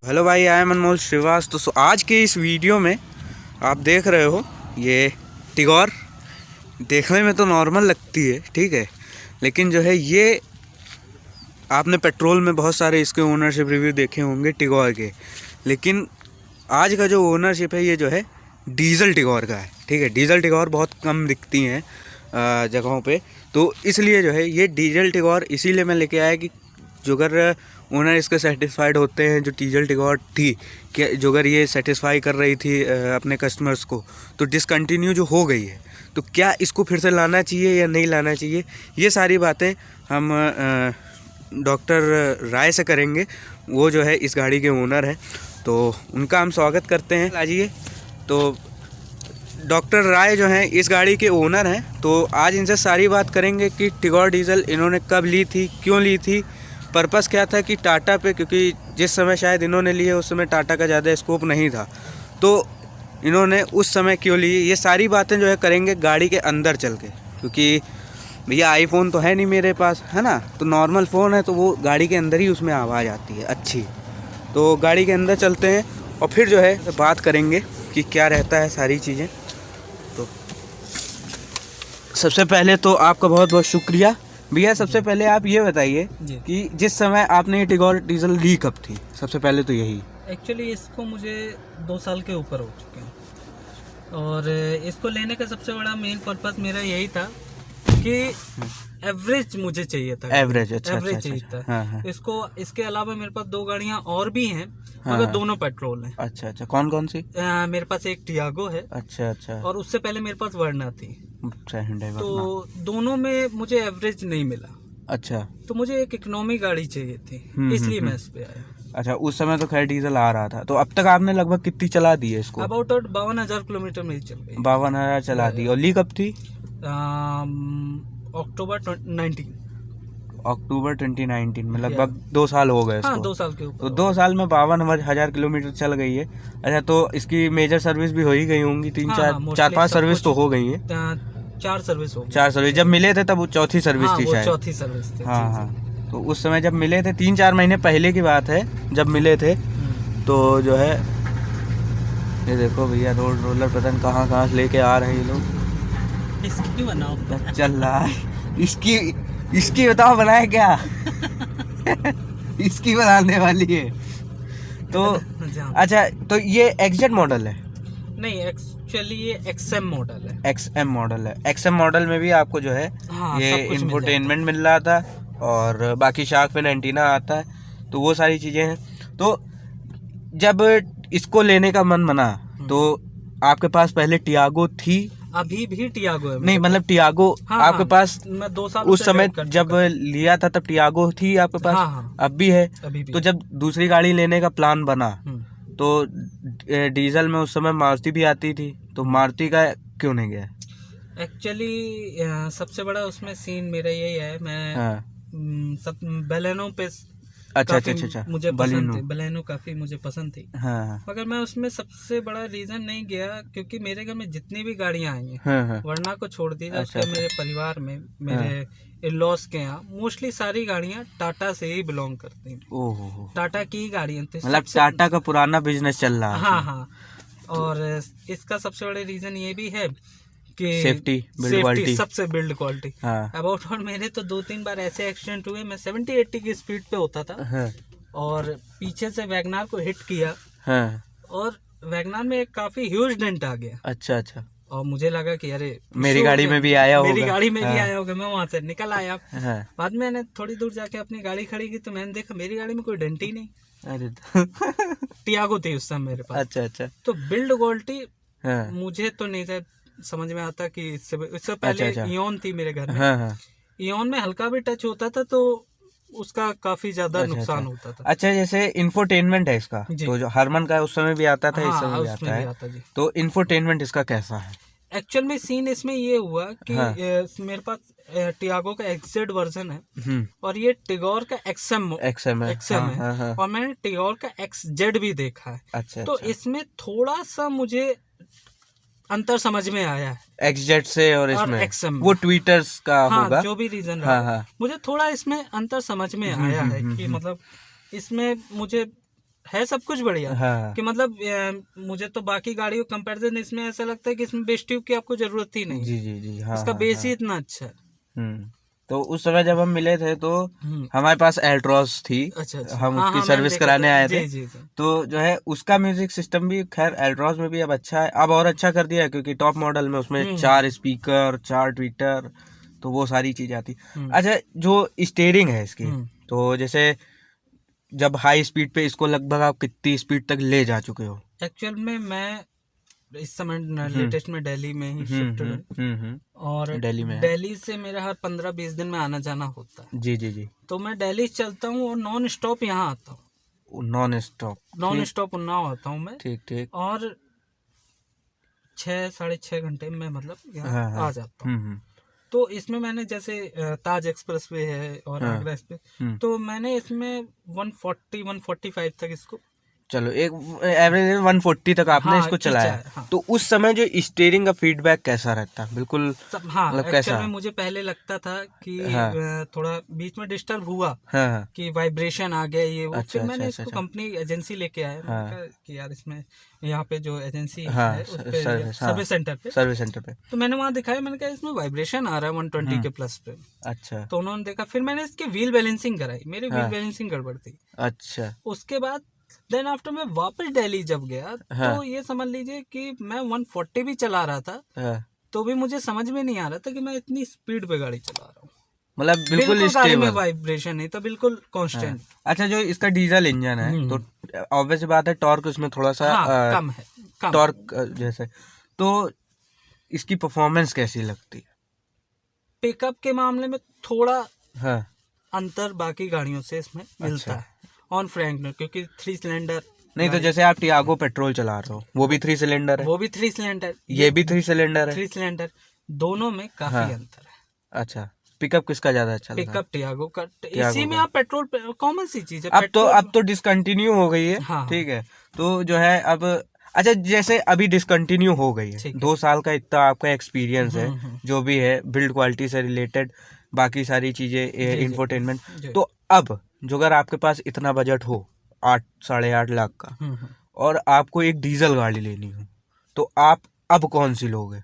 Hello भाई, I am अनमोल श्रीवास। तो आज के इस वीडियो में आप देख रहे हो ये टिगोर। देखने में तो नॉर्मल लगती है, ठीक है, लेकिन जो है ये आपने पेट्रोल में बहुत सारे इसके ओनरशिप रिव्यू देखे होंगे टिगोर के, लेकिन आज का जो ओनरशिप है ये जो है डीजल टिगोर का है, ठीक है। डीजल टिगोर बहुत कम दिखती हैं जगहों पे, तो इसलिए जो है ये डीजल टिगोर इसीलिए मैं लेके आया कि जो अगर ओनर इसके सेटिस्फाइड होते हैं, जो डीजल टिगोर थी कि जो अगर ये सेटिस्फाई कर रही थी अपने कस्टमर्स को, तो डिसकंटिन्यू जो हो गई है, तो क्या इसको फिर से लाना चाहिए या नहीं लाना चाहिए, ये सारी बातें हम डॉक्टर राय से करेंगे। वो जो है इस गाड़ी के ओनर हैं, तो उनका हम स्वागत करते हैं। आइए, तो डॉक्टर राय जो हैं इस गाड़ी के ओनर हैं, तो आज इनसे सारी बात करेंगे कि टिगोर डीजल इन्होंने कब ली थी, क्यों ली थी, पर्पस क्या था कि टाटा पे, क्योंकि जिस समय शायद इन्होंने ली है उस समय टाटा का ज़्यादा स्कोप नहीं था, तो इन्होंने उस समय क्यों ली, ये सारी बातें जो है करेंगे गाड़ी के अंदर चल के। क्योंकि भैया आईफोन तो है नहीं मेरे पास, है ना, तो नॉर्मल फ़ोन है, तो वो गाड़ी के अंदर ही उसमें आवाज़ आती है अच्छी। तो गाड़ी के अंदर चलते हैं और फिर जो है बात करेंगे कि क्या रहता है सारी चीज़ें। तो सबसे पहले तो आपका बहुत बहुत शुक्रिया भैया। सबसे पहले आप ये बताइए कि जिस समय आपने ये टिगोर डीजल ली कब थी, सबसे पहले तो यही। एक्चुअली इसको मुझे 2 साल के ऊपर हो चुके हैं, और इसको लेने का सबसे बड़ा मेन पर्पस मेरा यही था कि एवरेज मुझे चाहिए था। एवरेज चाहिए था। हाँ। इसको इसके अलावा मेरे पास 2 गाड़ियां और भी हैं, मगर दोनों पेट्रोल हैं। अच्छा, कौन कौन सी? मेरे पास एक टियागो है। अच्छा। और उससे पहले मेरे पास वर्ना थी। तो दोनों में मुझे एवरेज नहीं मिला। अच्छा, तो मुझे एक इकोनॉमी गाड़ी चाहिए थी, इसलिए मैं इस पे आया। अच्छा, उस समय तो खैर डीजल आ रहा था। तो अब तक आपने लगभग कितनी चला दी है इसको? अबाउट 52,000 किलोमीटर मेरी चल गई। 52,000 चला दी। और ली कब थी? अक्टूबर 2019 में, लगभग 2 साल हो गए इसको। हाँ, 2 साल के ऊपर। तो 2 साल में 52,000 किलोमीटर चल गई है। अच्छा, तो इसकी मेजर सर्विस भी हो ही गई होंगी, 4-5 सर्विस तो हो गई है। 4 सर्विस हो गई। 4 सर्विस जब मिले थे तब वो चौथी सर्विस थी शायद। चौथी सर्विस थी। हाँ। तो उस समय जब मिले थे 3-4 महीने पहले की बात है जब मिले थे, तो जो है ये देखो भैया रोड रोलर पता नहीं कहाँ से लेके आ रहे हैं ये लोग। इसकी बनाओ चल रहा है, इसकी बताओ बनाए क्या? इसकी बनाने वाली है। तो अच्छा, तो ये एक्सजेड मॉडल है? नहीं, एक्चुअली ये एक्सएम मॉडल है। एक्सएम मॉडल में भी आपको जो है ये इंफोटेनमेंट मिल रहा था, और बाकी शार्क फिन एंटीना आता है, तो वो सारी चीजें हैं। तो जब इसको लेने का मन बना, तो आपके पास पहले टियागो थी? अभी भी टियागो है। नहीं, मतलब टियागो आपके पास? मैं 2 साल उस समय जब लिया था तब टियागो थी आपके पास? हाँ। अब भी है? अभी भी। तो जब दूसरी गाड़ी लेने का प्लान बना, तो डीजल में उस समय मारुति भी आती थी, तो मारुति का क्यों नहीं गया? एक्चुअली सबसे बड़ा उसमें सीन मेरा यही है, मैं सब बेलेनो पे अच्छा मुझे पसंद थी, बलेनो काफी मुझे पसंद थी। हाँ। मगर मैं उसमें सबसे बड़ा रीजन नहीं गया, क्योंकि मेरे घर में जितनी भी गाड़ियां आई हैं, हाँ। वर्ना को छोड़ दीजिए, अच्छा। मेरे परिवार में मेरे इन-लॉज के यहाँ मोस्टली सारी गाड़ियां टाटा से ही बिलोंग करती हैं। ओहो, टाटा की गाड़ियां थी, मतलब टाटा का पुराना बिजनेस चल रहा है। हाँ। और इसका सबसे बड़ा रीजन ये भी है कि सेफ्टी सबसे बिल्ड क्वालिटी। हाँ। अबाउट और मेरे तो 2-3 बार ऐसे एक्सीडेंट हुए, मैं 70-80 की स्पीड पे होता था। हाँ। और पीछे से वैगनार को हिट किया। हाँ। और वैगनार में एक काफी ह्यूज डेंट आ गया। अच्छा। और मुझे लगा कि अरे मेरी गाड़ी में भी आया होगा। मैं वहां से निकल आया। हाँ। बाद में मैंने थोड़ी दूर जाके अपनी गाड़ी खड़ी की, तो मैंने देखा मेरी गाड़ी में कोई डेंट ही नहीं। अरे टियागो थी उस समय मेरे पास। अच्छा। तो बिल्ड क्वालिटी मुझे तो नहीं समझ में आता कि इससे पहले इयोन थी मेरे घर में। हाँ। इयोन में हल्का भी टच होता था तो उसका काफी ज्यादा नुकसान होता था। अच्छा, जैसे इंफोटेनमेंट है इसका, तो जो हरमन का उस समय भी आता था, इस समय भी आता है, तो इंफोटेनमेंट इसका कैसा है? एक्चुअल में सीन इसमें ये हुआ कि मेरे पास टियागो का एक्सजेड वर्जन है, और ये टिगोर का एक्सएम है। और मैंने टिगोर का एक्सजेड भी देखा है। अच्छा। तो इसमें थोड़ा सा मुझे अंतर समझ में आया है एक्सजेट से और इसमें एक्सएम। वो ट्विटर्स का होगा, जो भी रीजन रहा। हाँ। मुझे थोड़ा इसमें अंतर समझ में आया है कि मतलब इसमें मुझे है सब कुछ बढ़िया। हाँ। कि मतलब मुझे तो बाकी गाड़ियों कंपैरिजन इसमें ऐसा लगता है कि इसमें बेस ट्यूब की आपको जरूरत ही नहीं। जी जी जी। हाँ, इसका हाँ, बेस हाँ। ही इतना अच्छा है। तो उस समय जब हम मिले थे तो हमारे पास एल्ट्रॉस थी। अच्छा अच्छा। हम हाँ उसकी हाँ, मैंने सर्विस देखा कराने था। आए जी थे। जी जी। तो जो है उसका म्यूजिक सिस्टम भी खैर एल्ट्रॉस में भी अब अच्छा है, अब और अच्छा कर दिया है, क्योंकि टॉप मॉडल में उसमें 4 स्पीकर, 4 ट्विटर, तो वो सारी चीज आती। अच्छा, जो स्टीयरिंग है इसकी, तो जैसे जब हाई स्पीड पे इसको लगभग आप कितनी स्पीड तक ले जा चुके हो? एक्चुअल में मैं इस समय लेटेस्ट में दिल्ली में ही शिफ्टेड हूँ। और दिल्ली में है। दिल्ली से मेरा हर 15-20 दिन में आना जाना होता है। जी जी जी। तो मैं दिल्ली चलता हूँ और नॉन स्टॉप यहाँ आता हूँ। Non stop? Non stop Unnao आता हूँ मैं। ठीक ठीक। और 6-6.5 घंटे में मतलब यहाँ हाँ हाँ। आ जाता हूँ। तो इसमें मैंने जैसे ताज एक्सप्रेस वे है और हाँ। आगरा एक्सप्रेस, तो मैंने इसमें 140-145 तक इसको, चलो, एक एवरेज 140 तक आपने हाँ, इसको चलाया। हाँ। तो उस समय जो स्टीयरिंग का फीडबैक कैसा रहता? बिल्कुल सब, हाँ, मतलब एक्चुअल कैसा? में मुझे पहले लगता था कि हाँ। थोड़ा बीच में डिस्टर्ब हुआ, हाँ हाँ। कि वाइब्रेशन आ गया ये वो। अच्छा फिर अच्छा मैंने अच्छा इसको अच्छा। कंपनी एजेंसी लेके आया। मैंने हाँ कहा कि यार इसमें यहाँ पे जो एजेंसी हाँ, है उस पे सर्विस, हाँ सर्विस सेंटर पे, सर्विस सेंटर पे। तो मैंने वहाँ दिखाया। मैंने कहा इसमें वाइब्रेशन आ रहा है 120 के प्लस पे। अच्छा। तो उन्होंने देखा। फिर मैंने इसकी व्हील बैलेंसिंग कराई। मेरी व्हील हाँ। बैलेंसिंग गड़बड़ थी। अच्छा। उसके बाद देन आफ्टर मैं वापस दिल्ली जब गया, हाँ। तो ये समझ लीजिए कि मैं 140 भी चला रहा था, हाँ। तो भी मुझे समझ में नहीं आ रहा था कि मैं इतनी स्पीड पे गाड़ी चला रहा हूँ। मतलब बिल्कुल गाड़ी में स्टेबल। वाइब्रेशन नहीं था, बिल्कुल हाँ। कांस्टेंट। अच्छा, जो इसका डीजल इंजन है तो ऑब्वियस बात है टॉर्क उसमें थोड़ा सा हाँ, कम है, कम। टॉर्क जैसे, तो इसकी परफॉर्मेंस कैसी लगती है? पिकअप के मामले में थोड़ा हाँ। अंतर बाकी गाड़ियों से इसमें मिलता है ऑन फ्रैंक में, क्योंकि 3 सिलेंडर नहीं, तो जैसे आप टियागो पेट्रोल चला रहे हो, वो भी 3 सिलेंडर है, वो भी 3 सिलेंडर, ये भी 3 सिलेंडर है। 3 सिलेंडर, दोनों में काफी हाँ। अंतर है। अच्छा, पिकअप किसका ज्यादा अच्छा लगा? पिकअप टियागो का। टियागो इसी में का। आप पेट्रोल कॉमन सी चीज है। अब तो डिसकंटिन्यू हो गई है। हाँ। ठीक है, तो जो है अब, अच्छा जैसे अभी डिसकंटिन्यू हो गई है, 2 साल का इतना आपका एक्सपीरियंस है, जो भी है बिल्ड क्वालिटी से रिलेटेड, बाकी सारी चीजें, इंफोटेनमेंट, तो अब जो अगर आपके पास इतना बजट हो 8-8.5 लाख का, और आपको एक डीजल गाड़ी लेनी हो, तो आप अब कौन सी लोगे?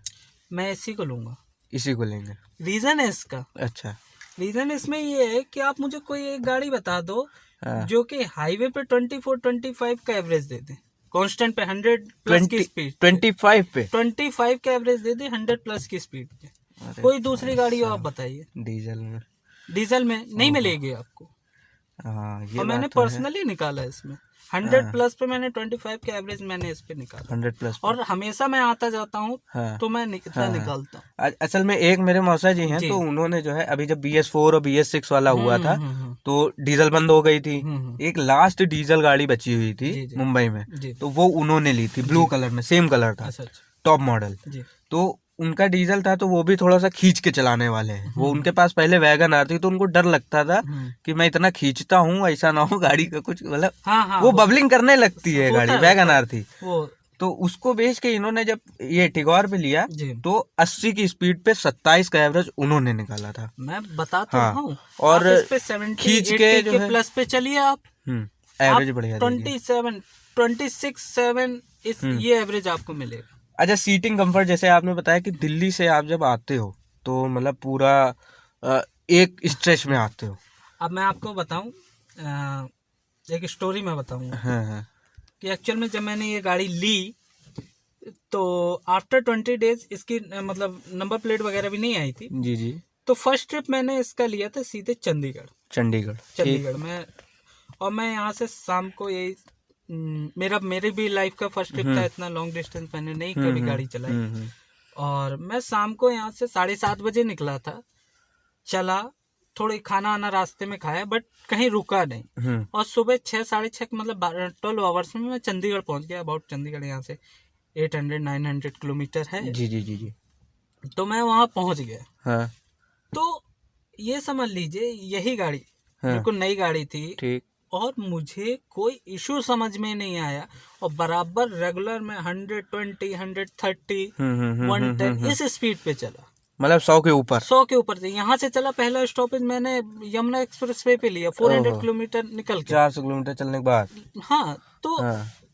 मैं इसी को लूंगा। इसी को लेंगे? रीजन है इसका। अच्छा। रीजन इसमें ये है कि आप मुझे कोई एक गाड़ी बता दो हाँ। जो कि हाईवे पे 24-25 का एवरेज दे दे, कांस्टेंट पे 100 प्लस की स्पीड, 25 पे 25 का एवरेज दे दे 100 प्लस की स्पीड पे। कोई दूसरी गाड़ी हो आप बताइए। डीजल में? डीजल में नहीं मिलेगी आपको। हाँ, ये और मैंने बात तो है। पर्सनली निकाला इसमें 100 प्लस पे, मैंने 25 का एवरेज मैंने इस पे निकाला 100 प्लस। और हमेशा मैं आता जाता हूँ। हाँ। तो मैं इतना निकालता हूँ। असल में एक मेरे मौसा जी हैं, तो उन्होंने जो है अभी जब BS4 और BS6 वाला हुआ था, तो डीजल बंद हो गई थी, एक लास्ट डीजल गाड़ी बची हुई थी मुंबई में, तो वो उन्होंने ली थी, ब्लू कलर में, सेम कलर था, टॉप मॉडल। तो उनका डीजल था, तो वो भी थोड़ा सा खींच के चलाने वाले हैं। वो उनके पास पहले वैगन आर थी, तो उनको डर लगता था कि मैं इतना खींचता हूँ, ऐसा ना हो गाड़ी का कुछ मतलब, वो बबलिंग करने लगती है गाड़ी, वैगन आर थी। तो उसको बेच के इन्होंने जब ये टिगोर पे लिया, तो 80 की स्पीड पे 27 का एवरेज उन्होंने निकाला था। मैं बताता हूँ। और इस पे 70, खींच के जो है प्लस पे चलिए आप, एवरेज बढ़िया 27, 26-7 ये एवरेज आपको मिलेगा। अच्छा, सीटिंग कंफर्ट, जैसे आपने बताया कि दिल्ली से आप जब आते हो तो मतलब पूरा एक स्ट्रेच में आते हो। अब मैं आपको बताऊं, एक स्टोरी मैं बताऊंगा। हाँ। कि एक्चुअल में जब मैंने ये गाड़ी ली, तो आफ्टर 20 डेज इसकी मतलब नंबर प्लेट वगैरह भी नहीं आई थी। जी जी। तो फर्स्ट ट्रिप मैंने इसका लिया था सीधे चंडीगढ़ में। और मैं यहाँ से शाम को यही, मेरी भी लाइफ का फर्स्ट ट्रिप था, इतना लॉन्ग डिस्टेंस मैंने नहीं कभी गाड़ी चलाई। और मैं शाम को यहाँ से 7:30 बजे निकला था, चला, थोड़ी खाना आना रास्ते में खाया, बट कहीं रुका नहीं। और सुबह 6-6:30 मतलब 12 आवर्स में मैं चंडीगढ़ पहुंच गया। अबाउट चंडीगढ़ यहाँ से 800-900 किलोमीटर है। जी जी जी जी। तो मैं वहाँ पहुंच गया। हाँ। तो ये समझ लीजिए यही गाड़ी बिल्कुल नई गाड़ी थी। ठीक। और मुझे कोई इशू समझ में नहीं आया, और बराबर रेगुलर में 120, 130, 110 इस स्पीड पे चला। मतलब 100 के ऊपर? 100 के ऊपर थी। यहाँ से चला, पहला स्टॉपेज मैंने यमुना एक्सप्रेस वे पे लिया 400 किलोमीटर निकल के, 400 किलोमीटर चलने के बाद। हाँ, तो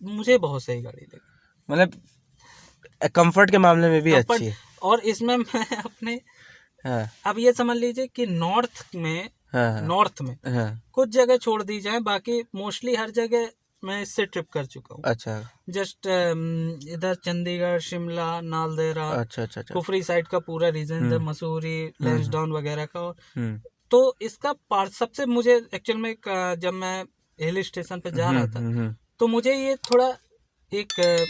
मुझे बहुत सही गाड़ी लगी, मतलब कंफर्ट के मामले में भी अच्छी है। और इसमें मैं अपने अब ये समझ लीजिए कि नॉर्थ में कुछ जगह छोड़ दी जाए, बाकी मोस्टली हर जगह मैं इससे ट्रिप कर चुका हूँ। अच्छा। जस्ट इधर चंडीगढ़, शिमला, नालदेहरा, अच्छा। कुफरी साइड का पूरा रीजन, इधर मसूरी, लैंसडाउन वगैरह का। तो इसका पार्ट सबसे मुझे एक्चुअल में जब मैं हिल स्टेशन पे जा रहा था तो मुझे ये थोड़ा एक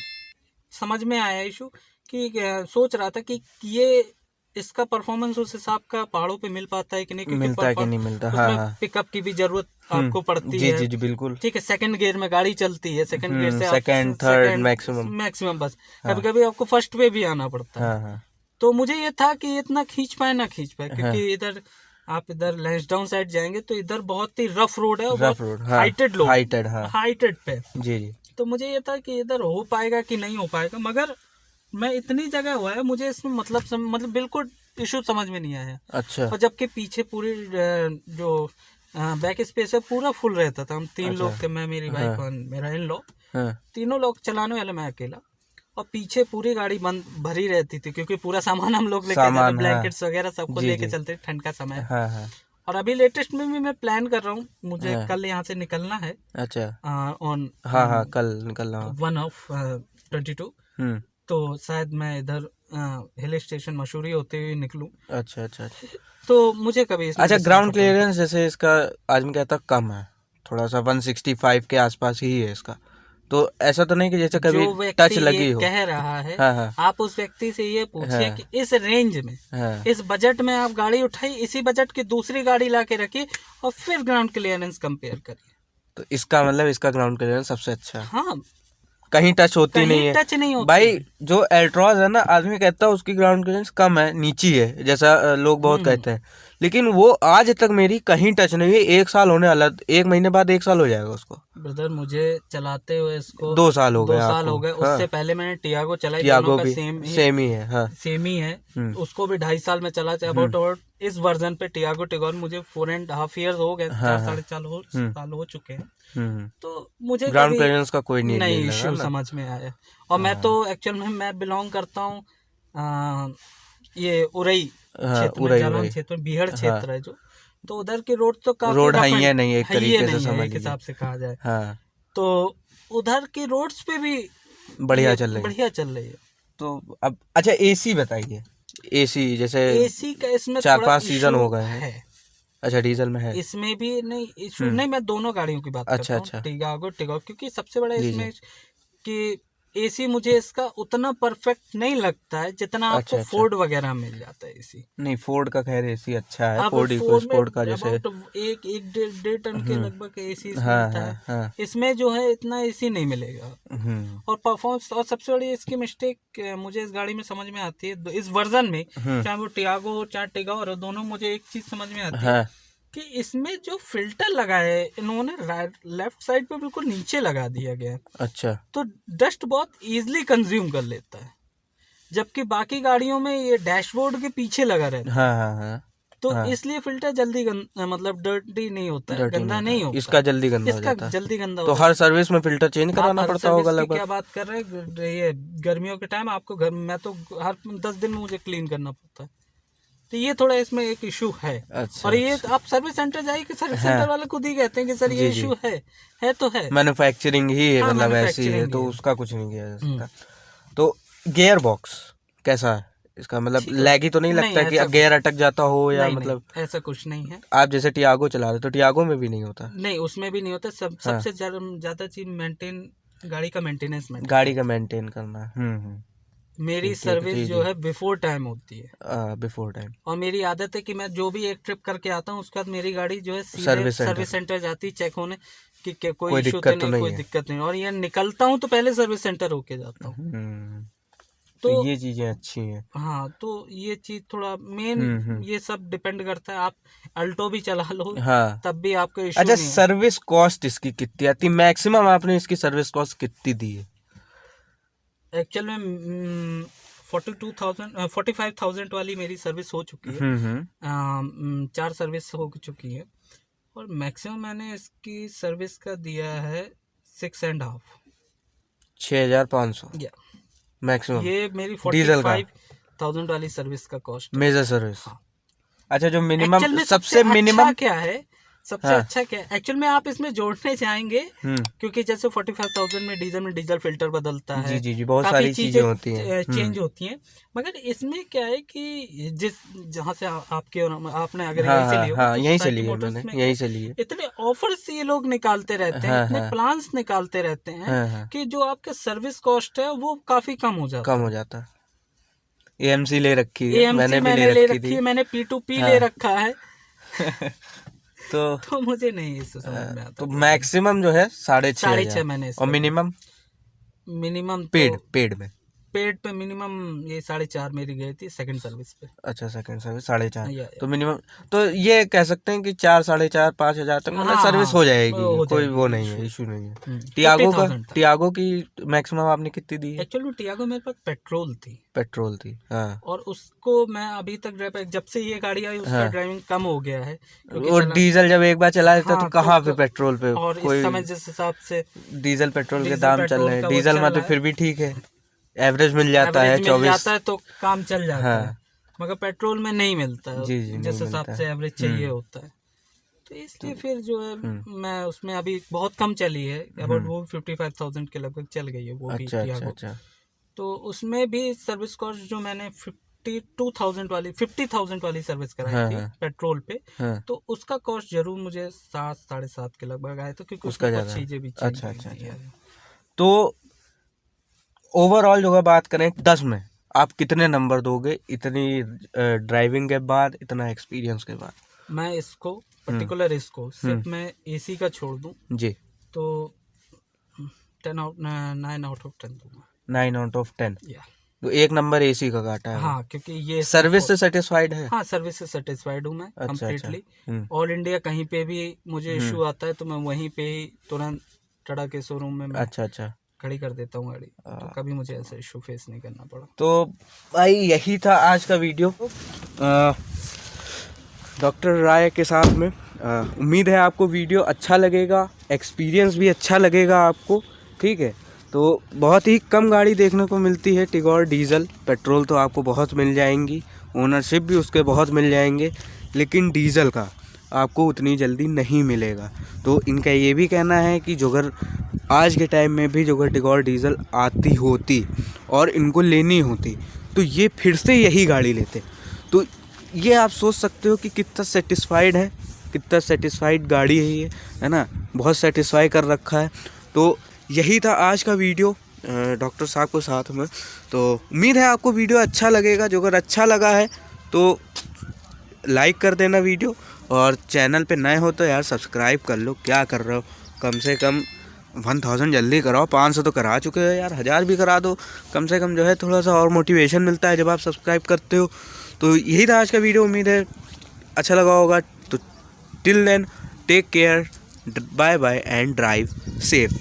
समझ में आया इशू कि सोच रहा था कि ये इसका परफॉर्मेंस उस हिसाब का पहाड़ों पे मिल पाता है कि नहीं, क्योंकि मिलता है कि नहीं मिलता। उसमें पिकअप की भी जरूरत आपको पड़ती है। जी बिल्कुल। ठीक है, सेकंड गियर में गाड़ी चलती है, सेकंड गियर से सेकंड थर्ड मैक्सिमम बस। कभी कभी आपको फर्स्ट पे भी आना पड़ता है। तो मुझे ये था कि इतना खींच पाए ना खींच पाए, क्योंकि इधर आप इधर लैंसडाउन साइड जाएंगे तो इधर बहुत ही रफ रोड है और हाइटेड पे जी। तो मुझे ये था कि इधर हो पाएगा कि नहीं हो पाएगा, मगर मैं इतनी जगह हुआ है, मुझे इसमें मतलब बिल्कुल इशू समझ में नहीं आया। अच्छा। और जबकि पीछे पूरी जो बैक स्पेस है पूरा फुल रहता था। हम 3 लोग थे, मैं, मेरी वाइफ और मेरा इन लॉ, तीनों लोग चलाने वाले, मैं अकेला। और पीछे पूरी गाड़ी बंद भरी रहती थी, क्योंकि पूरा सामान हम लोग लेके जाते, ब्लैंकेट्स वगैरह सबको लेके चलते, ठंड का समय। और अभी लेटेस्ट में भी मैं प्लान कर रहा हूँ, मुझे कल यहाँ से निकलना है। अच्छा। ऑन कल निकलना 1/22। तो शायद मैं इधर हिल स्टेशन मसूरी होते हुए निकलूं। अच्छा। तो मुझे कभी अच्छा, ग्राउंड क्लियरेंस जैसे इसका आदमी कहता कम है, थोड़ा सा 165 के आसपास ही है इसका, तो ऐसा तो नहीं कि जैसे कभी टच लगी हो? कह रहा है आप उस व्यक्ति से ये पूछिए कि इस रेंज में, इस बजट में आप गाड़ी उठाई, इसी बजट की दूसरी गाड़ी ला के रखी और फिर ग्राउंड क्लियरेंस कंपेयर करिए। तो इसका मतलब इसका ग्राउंड क्लियरेंस सबसे अच्छा है। हाँ, कहीं टच होती नहीं है, टच नहीं होती भाई। जो एल्ट्रॉज है ना, आदमी कहता है उसकी ग्राउंड क्लियरेंस कम है, नीची है, जैसा लोग बहुत कहते हैं, लेकिन वो आज तक मेरी कहीं टच नहीं है। 1 साल होने वाला, 1 महीने बाद 1 साल हो जाएगा उसको। ब्रदर, मुझे चलाते हुए इसको 2 साल हो गए। 2 साल हो गए। उससे पहले मैंने टियागो चलाई, टियागो भी सेम ही है। उसको भी 2.5 साल में चला, अबाउट इस वर्जन पे टियागो टिगोर मुझे 4.5 years हो गए, 4 साल हो चुके हैं। तो मुझे ग्राउंड क्लियरेंस का कोई नहीं इशू समझ में आया। और मैं तो एक्चुअल में मैं बिलोंग करता हूँ ये उरई क्षेत्र में, बिहड़ क्षेत्र है जो, तो उधर की रोड तो काफी रोड है नहीं, एक तरीके से समझ एक हिसाब से कहा जाए। तो उधर की रोड्स पे भी बढ़िया चल रही है। तो अब अच्छा, एसी बताइए। एसी जैसे एसी का इसमें 4-5 सीजन हो गए हैं। अच्छा, डीजल में है, इसमें भी नहीं इशू नहीं। मैं दोनों गाड़ियों की बात करता हूँ, टियागो क्योंकि सबसे बड़ा इसमें कि एसी मुझे इसका उतना परफेक्ट नहीं लगता है जितना आपको फोर्ड वगैरह मिल जाता है एसी। नहीं, फोर्ड का खैर एसी अच्छा है। फोर्ड का जैसे 1.5 टन के लगभग एसी मिलता है। इसमें जो है इतना एसी नहीं मिलेगा। और परफॉर्मेंस, और सबसे बड़ी इसकी मिस्टेक मुझे इस गाड़ी में समझ में आती है, इस वर्जन में, चाहे वो टियागो हो चाहे टिगोर हो, दोनों मुझे एक चीज समझ में आती है कि इसमें जो फिल्टर लगा है इन्होंने लेफ्ट साइड पे बिल्कुल नीचे लगा दिया गया है। अच्छा। तो डस्ट बहुत इजीली कंज्यूम कर लेता है, जबकि बाकी गाड़ियों में ये डैशबोर्ड के पीछे लगा रहता है। तो इसलिए फिल्टर जल्दी मतलब डर्टी नहीं होता है, गंदा नहीं होता। इसका जल्दी गंदा हो जाता है। तो हर सर्विस में फिल्टर चेंज कराना पड़ता होगा लगभग। क्या बात कर रहे हैं, ये गर्मियों के टाइम आपको घर, मैं तो हर 10 दिन में मुझे क्लीन करना पड़ता है। तो ये थोड़ा इसमें एक इशू है। और ये आप सर्विस सेंटर जाइए कि सर्विस सेंटर वाले खुद ही कहते हैं कि सर ये इशू है तो है, मैन्युफैक्चरिंग ही है, मतलब ऐसी है, तो उसका कुछ नहीं किया जा सकता। तो गियर बॉक्स कैसा है इसका, मतलब लैगी तो नहीं लगता कि गियर अटक जाता हो या मतलब ऐसा कुछ नहीं है। आप जैसे टियागो चला रहे तो टियागो में भी नहीं होता? नहीं, उसमें भी नहीं होता। सबसे ज्यादा चीज मेंटेन, गाड़ी का मेंटेनेंस, गाड़ी का मेंटेन करना। मेरी सर्विस जो है बिफोर टाइम होती है, बिफोर टाइम। और मेरी आदत है कि मैं जो भी एक ट्रिप करके आता हूँ उसके बाद मेरी गाड़ी जो है सर्विस सेंटर जाती है चेक होने कि कोई इशू तो नहीं, कोई दिक्कत नहीं। और ये निकलता हूँ तो पहले सर्विस सेंटर होके जाता हूँ। तो ये चीजें अच्छी हैं। हाँ, तो ये चीज थोड़ा मेन, ये सब डिपेंड करता है। आप अल्टो भी चला लो तब भी आपको इशू अच्छा, सर्विस कॉस्ट इसकी कितनी आती है मैक्सिमम? आपने इसकी सर्विस कॉस्ट कितनी दी है? एक्चुअल में 45,000 वाली मेरी सर्विस हो चुकी है। 4 सर्विस हो चुकी है और मैक्सिमम मैंने इसकी सर्विस का दिया है 6.5 6,500 मैक्सिमम। ये मेरी डीजल का 45,000 वाली सर्विस का कॉस्ट मेजर सर्विस। हाँ। अच्छा, जो मिनिमम सबसे सबसे मिनिमम अच्छा क्या है, सबसे हाँ। अच्छा क्या है एक्चुअल में आप इसमें जोड़ने जाएंगे, क्योंकि जैसे 45,000 में डीजल फिल्टर बदलता है, जी बहुत सारी चीजें होती हैं, चेंज होती हैं। मगर इसमें क्या है कि जहाँ से आपने अगर यहीं से लिए मैंने, यहीं से लिए। इतने ऑफर्स ये लोग निकालते रहते हैं, इतने प्लान्स निकालते रहते हैं कि जो आपका सर्विस कॉस्ट है वो काफी कम हो जाता है। AMC ले रखी है, मैंने ले रखी है, मैंने P2P ले रखा है। तो मुझे नहीं इससे समझ में आता। तो मैक्सिमम जो है 6,500 मैंने, और मिनिमम पेड पे मिनिमम ये 4.5 मेरी गई थी सेकंड सर्विस पे। अच्छा, सेकंड सर्विस 4.5। तो मिनिमम तो ये कह सकते हैं कि 4, 4.5, 5,000 तक मतलब सर्विस हो जाएगी, कोई वो नहीं है, इशू नहीं है। टियागो की मैक्सिमम आपने कितनी दी है? एक्चुअली में टियागो मेरे पास पेट्रोल थी हाँ। और उसको मैं अभी तक जब से ये गाड़ी आई उसका ड्राइविंग कम हो गया है, और डीजल जब एक बार चला देता तो कहाँ पे पेट्रोल पे और इस समय जिस हिसाब से डीजल पेट्रोल के दाम चल रहे हैं, डीजल में तो फिर भी ठीक है, एवरेज मिल जाता है 24 तो काम चल जाता है, मगर पेट्रोल में नहीं मिलता है जिस हिसाब से एवरेज चाहिए होता है। तो इसलिए फिर जो है मैं उसमें अभी बहुत कम चली है, अबाउट वो 55,000 के लगभग चल गई है वो भी। अच्छा। तो उसमें भी सर्विस कॉस्ट जो मैंने 50,000 वाली सर्विस कराई थी पेट्रोल पे, तो उसका कॉस्ट जरूर मुझे 7, 7.5 के लगभग आया था, क्योंकि उसका कुछ चीजें भी अच्छा। तो ओवरऑल जो बात करें 10 में आप कितने नंबर दोगे, इतनी ड्राइविंग के बाद, इतना एक्सपीरियंस के बाद? मैं इसको पर्टिकुलर सिर्फ मैं AC का छोड़ दूं जी तो 9 आउट ऑफ 10 दूंगा। 9 आउट ऑफ 10। तो 1 नंबर AC का काटा है। हाँ, क्योंकि ये सर्विस से सेटिस्फाइड है। हाँ, सर्विस से सेटिस्फाइड हूँ मैं कंप्लीटली। ऑल इंडिया कहीं पे भी मुझे इशू आता है तो मैं वहीं पे ही तुरंत टाटा के शोरूम में अच्छा खड़ी कर देता हूँ गाड़ी, तो कभी मुझे ऐसा इशू फेस नहीं करना पड़ा। तो भाई यही था आज का वीडियो डॉक्टर राय के साथ में। उम्मीद है आपको वीडियो अच्छा लगेगा, एक्सपीरियंस भी अच्छा लगेगा आपको, ठीक है। तो बहुत ही कम गाड़ी देखने को मिलती है टिगोर डीजल, पेट्रोल तो आपको बहुत मिल जाएंगी, ओनरशिप भी उसके बहुत मिल जाएंगे, लेकिन डीजल का आपको उतनी जल्दी नहीं मिलेगा। तो इनका ये भी कहना है कि जो अगर आज के टाइम में भी जो अगर टिगोर डीजल आती होती और इनको लेनी होती तो ये फिर से यही गाड़ी लेते। तो ये आप सोच सकते हो कि कितना सेटिस्फाइड गाड़ी है ये, है ना, बहुत सेटिस्फाई कर रखा है। तो यही था आज का वीडियो डॉक्टर साहब को साथ में। तो उम्मीद है आपको वीडियो अच्छा लगेगा, जो अगर अच्छा लगा है तो लाइक कर देना वीडियो, और चैनल पे नए हो तो यार सब्सक्राइब कर लो, क्या कर रहे हो, कम से कम 1000 जल्दी कराओ, 500 तो करा चुके हो यार, 1000 भी करा दो, कम से कम जो है थोड़ा सा और मोटिवेशन मिलता है जब आप सब्सक्राइब करते हो। तो यही था आज का वीडियो, उम्मीद है अच्छा लगा होगा। तो till then take care, bye bye and drive safe.